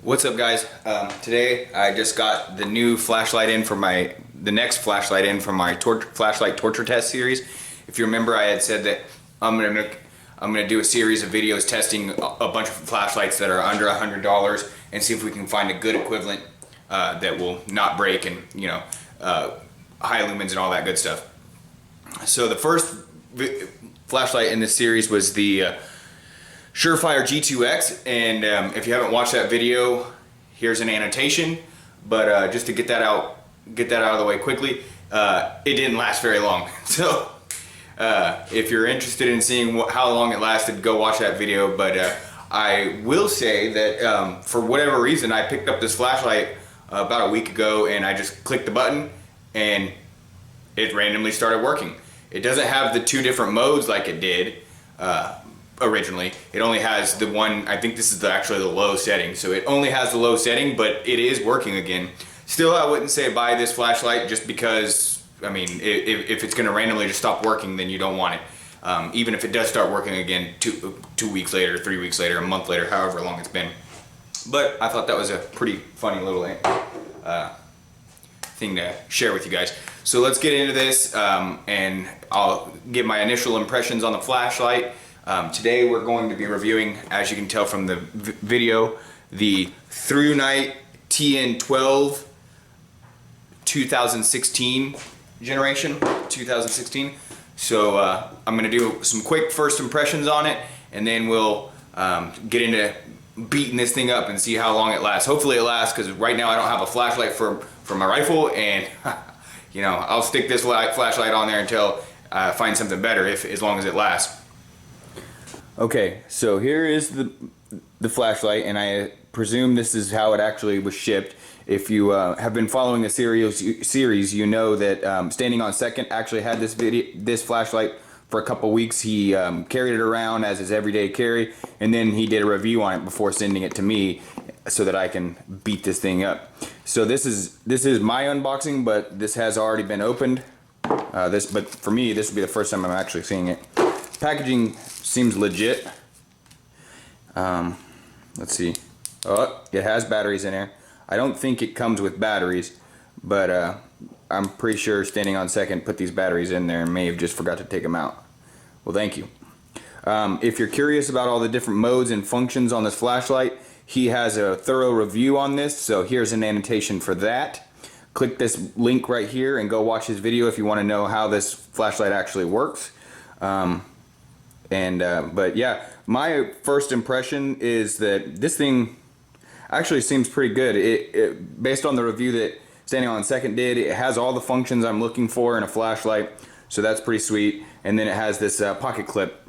What's up, guys? Today I just got the new flashlight in for the next flashlight in from my flashlight torture test series. If you remember, I had said that I'm gonna do a series of videos testing a bunch of flashlights that are under $100 and see if we can find a good equivalent that will not break and high lumens and all that good stuff. So the first flashlight in this series was the Surefire G2X, and if you haven't watched that video, here's an annotation. But just to get that out of the way quickly, it didn't last very long. So if you're interested in seeing how long it lasted, go watch that video. But I will say that for whatever reason, I picked up this flashlight about a week ago, and I just clicked the button, and it randomly started working. It doesn't have the two different modes like it did originally. It only has the one. I think this is actually the low setting, so it only has the low setting, but it is working again. Still, I wouldn't say buy this flashlight just because, I mean, if it's going to randomly just stop working, then you don't want it. Even if it does start working again 2 weeks later, 3 weeks later, a month later, however long it's been. But I thought that was a pretty funny little thing to share with you guys. So let's get into this, and I'll give my initial impressions on the flashlight. Today we're going to be reviewing, as you can tell from the video, the Thrunite TN12 2016 generation, 2016. So I'm going to do some quick first impressions on it, and then we'll get into beating this thing up and see how long it lasts. Hopefully it lasts, because right now I don't have a flashlight for my rifle, and I'll stick this flashlight on there until I find something better, as long as it lasts. Okay, so here is the flashlight, and I presume this is how it actually was shipped. If you have been following the series, you know that Standing on Second actually had this flashlight for a couple weeks. He carried it around as his everyday carry, and then he did a review on it before sending it to me so that I can beat this thing up. So this is my unboxing, but this has already been opened. But for me, this will be the first time I'm actually seeing it. Packaging seems legit. Let's see. Oh, it has batteries in there. I don't think it comes with batteries, but I'm pretty sure Standing on Second put these batteries in there and may have just forgot to take them out. Well, thank you. If you're curious about all the different modes and functions on this flashlight, he has a thorough review on this, so here's an annotation for that. Click this link right here and go watch his video if you want to know how this flashlight actually works. But yeah, my first impression is that this thing actually seems pretty good. Based on the review that Standing on Second did, it has all the functions I'm looking for in a flashlight, so that's pretty sweet. And then it has this pocket clip.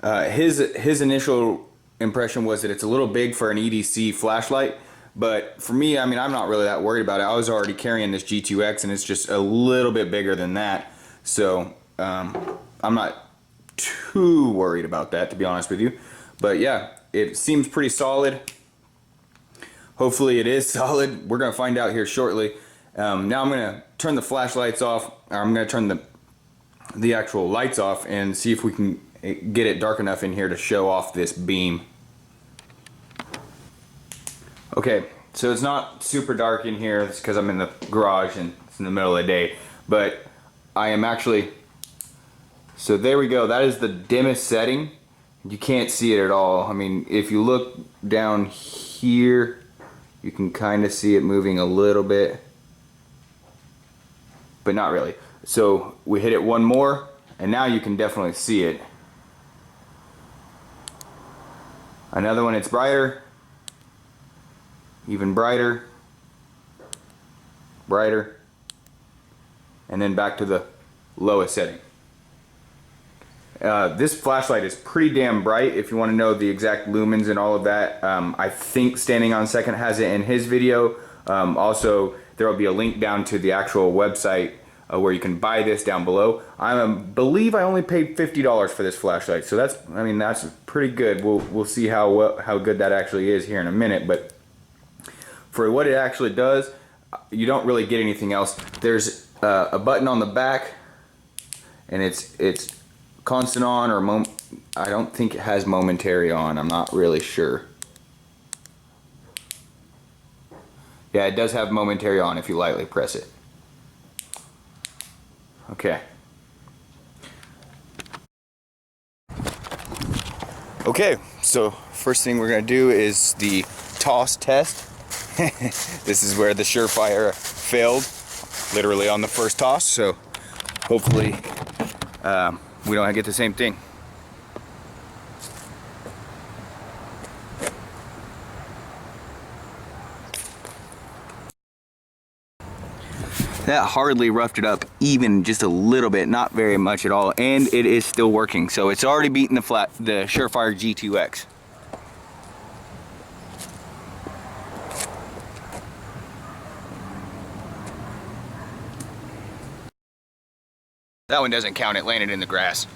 His initial impression was that it's a little big for an EDC flashlight, but for me, I mean, I'm not really that worried about it. I was already carrying this G2X, and it's just a little bit bigger than that, so I'm not too worried about that, to be honest with you. But yeah, it seems pretty solid. Hopefully it is solid. We're gonna find out here shortly. Now I'm gonna turn the flashlights off, or I'm gonna turn the actual lights off and see if we can get it dark enough in here to show off this beam. Okay, so it's not super dark in here. It's because I'm in the garage and it's in the middle of the day, but I am actually. So there we go. That is the dimmest setting. You can't see it at all. I mean, if you look down here, you can kind of see it moving a little bit, but not really. So we hit it one more, and now you can definitely see it. Another one, it's brighter, even brighter, brighter, and then back to the lowest setting. This flashlight is pretty damn bright. If you want to know the exact lumens and all of that, I think Standing on Second has it in his video. Also, there will be a link down to the actual website where you can buy this down below. I believe I only paid $50 for this flashlight, so that's pretty good. We'll see how good that actually is here in a minute. But for what it actually does, you don't really get anything else. There's a button on the back, and it's constant on, or I don't think it has momentary on. I'm not really sure. Yeah, it does have momentary on if you lightly press it. Okay. Okay, so first thing we're gonna do is the toss test. This is where the Surefire failed, literally on the first toss, so hopefully we don't get the same thing. That hardly roughed it up even just a little bit, not very much at all, and it is still working. So it's already beaten the Surefire G2X. That one doesn't count, it landed in the grass.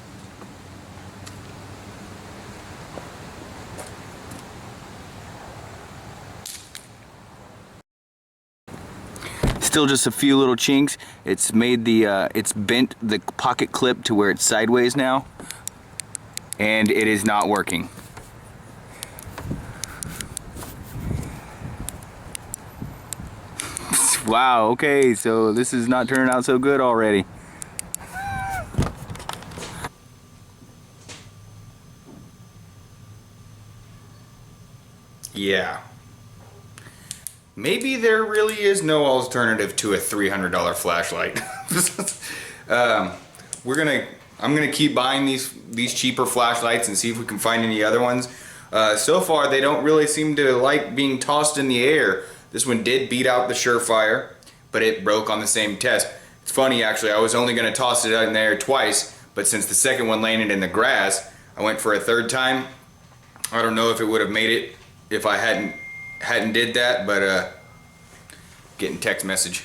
Still just a few little chinks. It's made the, it's bent the pocket clip to where it's sideways now, and it is not working. Wow, okay, so this is not turning out so good already. Yeah. Maybe there really is no alternative to a $300 flashlight. I'm gonna keep buying these cheaper flashlights and see if we can find any other ones. So far, they don't really seem to like being tossed in the air. This one did beat out the Surefire, but it broke on the same test. It's funny actually. I was only gonna toss it in there twice, but since the second one landed in the grass, I went for a third time. I don't know if it would have made it if I hadn't did that, but getting text message.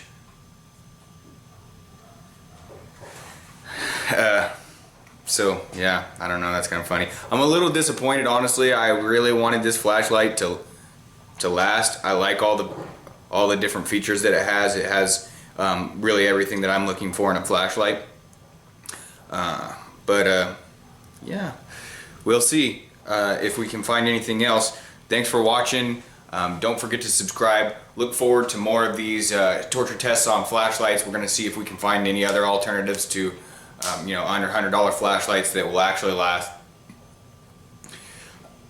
So yeah, I don't know, that's kind of funny. I'm a little disappointed, honestly. I really wanted this flashlight to last. I like all the different features that it has. It has really everything that I'm looking for in a flashlight. Yeah, we'll see if we can find anything else. Thanks for watching. Don't forget to subscribe. Look forward to more of these torture tests on flashlights. We're going to see if we can find any other alternatives to you know, under $100 flashlights that will actually last.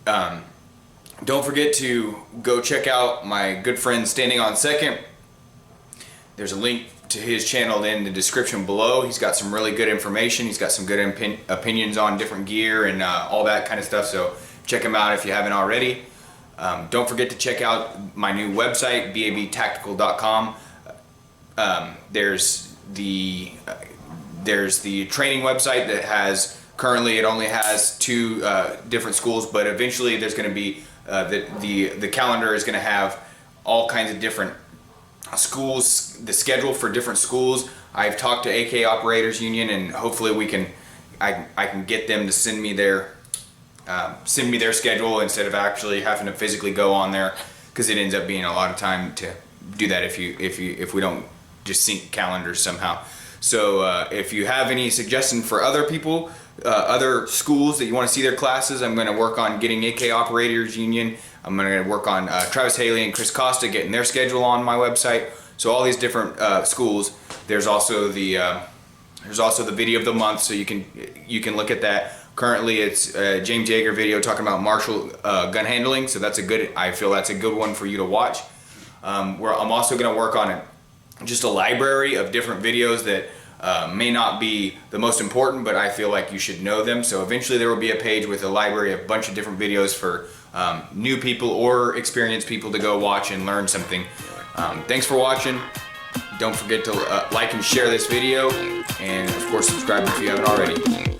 Don't forget to go check out my good friend Standing on Second. There's a link to his channel in the description below. He's got some really good information. He's got some good opinions on different gear and all that kind of stuff, so check him out if you haven't already. Don't forget to check out my new website, babtactical.com. There's the training website that has, currently it only has 2 different schools, but eventually there's going to be, the calendar is going to have all kinds of different schools, the schedule for different schools. I've talked to AK Operators Union, and hopefully I can get them to send me their schedule instead of actually having to physically go on there, because it ends up being a lot of time to do that if we don't just sync calendars somehow. So if you have any suggestions for other people, other schools that you want to see their classes, I'm going to work on getting AK Operators Union. I'm going to work on Travis Haley and Chris Costa getting their schedule on my website. So all these different schools. There's also the video of the month, so you can look at that. Currently, it's a James Yeager video talking about martial gun handling. So I feel that's a good one for you to watch. I'm also going to work on just a library of different videos that may not be the most important, but I feel like you should know them. So eventually there will be a page with a library of a bunch of different videos for new people or experienced people to go watch and learn something. Thanks for watching. Don't forget to like and share this video, and of course subscribe if you haven't already.